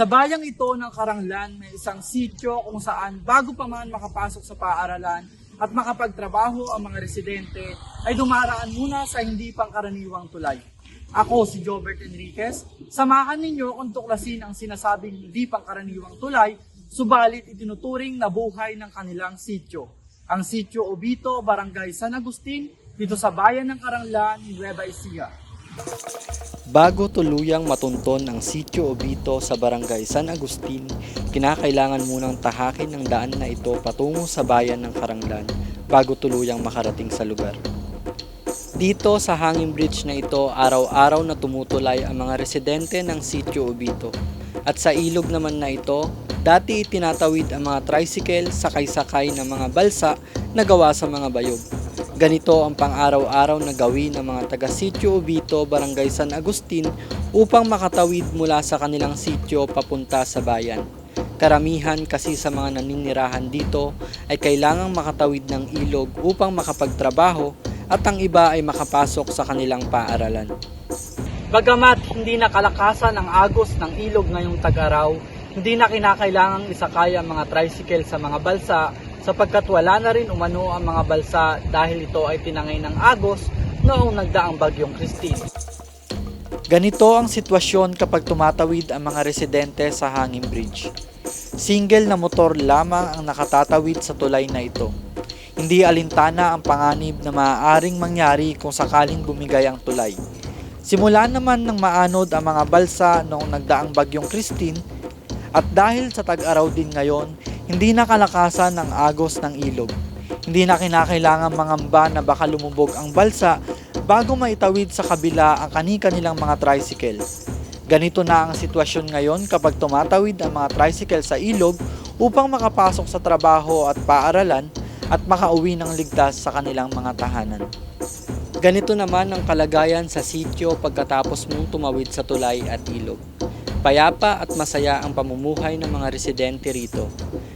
Sa bayang ito ng Karanglan, may isang sityo kung saan bago pa man makapasok sa paaralan at makapagtrabaho ang mga residente, ay dumaraan muna sa hindi pangkaraniwang tulay. Ako si Jobert Enriquez, samahan ninyo kung tuklasin ang sinasabing hindi pangkaraniwang tulay, subalit itinuturing na buhay ng kanilang sityo. Ang sityo Obito, Barangay San Agustin, dito sa bayan ng Karanglan, Nueva Ecija. Bago tuluyang matunton ang sityo Obito sa Barangay San Agustin, kinakailangan munang tahakin ang daan na ito patungo sa bayan ng Karanglan bago tuluyang makarating sa lugar. Dito sa hanging bridge na ito, araw-araw na tumutulay ang mga residente ng sityo Obito. At sa ilog naman na ito, dati itinatawid ang mga tricycle sakay-sakay ng mga balsa na gawa sa mga bayog. Ganito ang pang-araw-araw na gawin ng mga taga-sityo Obito, Barangay San Agustin upang makatawid mula sa kanilang sityo papunta sa bayan. Karamihan kasi sa mga naninirahan dito ay kailangang makatawid ng ilog upang makapagtrabaho at ang iba ay makapasok sa kanilang paaralan. Bagamat hindi na kalakasan ang agos ng ilog ngayong tag-araw, hindi na kinakailangang isakay ang mga tricycle sa mga balsa sapagkat wala na rin umano ang mga balsa dahil ito ay tinangay ng agos noong nagdaang bagyong Christine. Ganito ang sitwasyon kapag tumatawid ang mga residente sa hanging bridge. Single na motor lamang ang nakatatawid sa tulay na ito. Hindi alintana ang panganib na maaaring mangyari kung sakaling bumigay ang tulay. Simula naman ng maanod ang mga balsa noong nagdaang bagyong Christine at dahil sa tag-araw din ngayon, hindi na kalakasan ang agos ng ilog. Hindi na kinakailangan mangamba na baka lumubog ang balsa bago maitawid sa kabila ang kani-kanilang mga tricycle. Ganito na ang sitwasyon ngayon kapag tumatawid ang mga tricycle sa ilog upang makapasok sa trabaho at paaralan at makauwi ng ligtas sa kanilang mga tahanan. Ganito naman ang kalagayan sa sityo pagkatapos mong tumawid sa tulay at ilog. Payapa at masaya ang pamumuhay ng mga residente rito.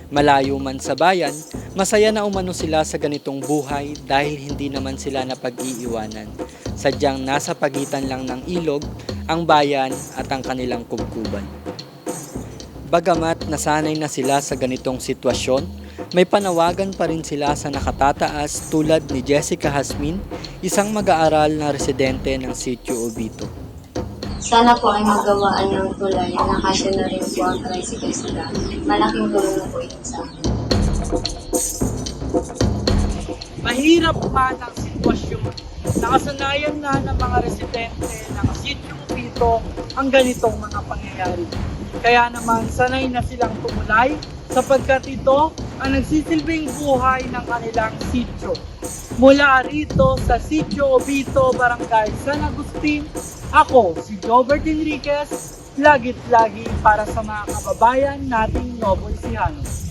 Malayo man sa bayan, masaya na umano sila sa ganitong buhay dahil hindi naman sila napag-iiwanan. Sadyang nasa pagitan lang ng ilog, ang bayan at ang kanilang kubkuban. Bagamat nasanay na sila sa ganitong sitwasyon, may panawagan pa rin sila sa nakatataas tulad ni Jessica Hasmin, isang mag-aaral na residente ng sityo Obito. Sana po ay magawaan ng tulay na kasya na rin po ang tricycle sa daan. Malaking tulong na po ito sa akin. Mahirap man ang sitwasyon. Nakasanayan na ng mga residente ng sityo Obito ang ganitong mga pangyayari. Kaya naman sanay na silang tumulay sapagkat ito ang nagsisilbing buhay ng kanilang sityo. Mula rito sa sityo Obito, Barangay San Agustin, ako si Jobert Enriquez, lagit-lagi para sa mga kababayan nating Novo Ecijano.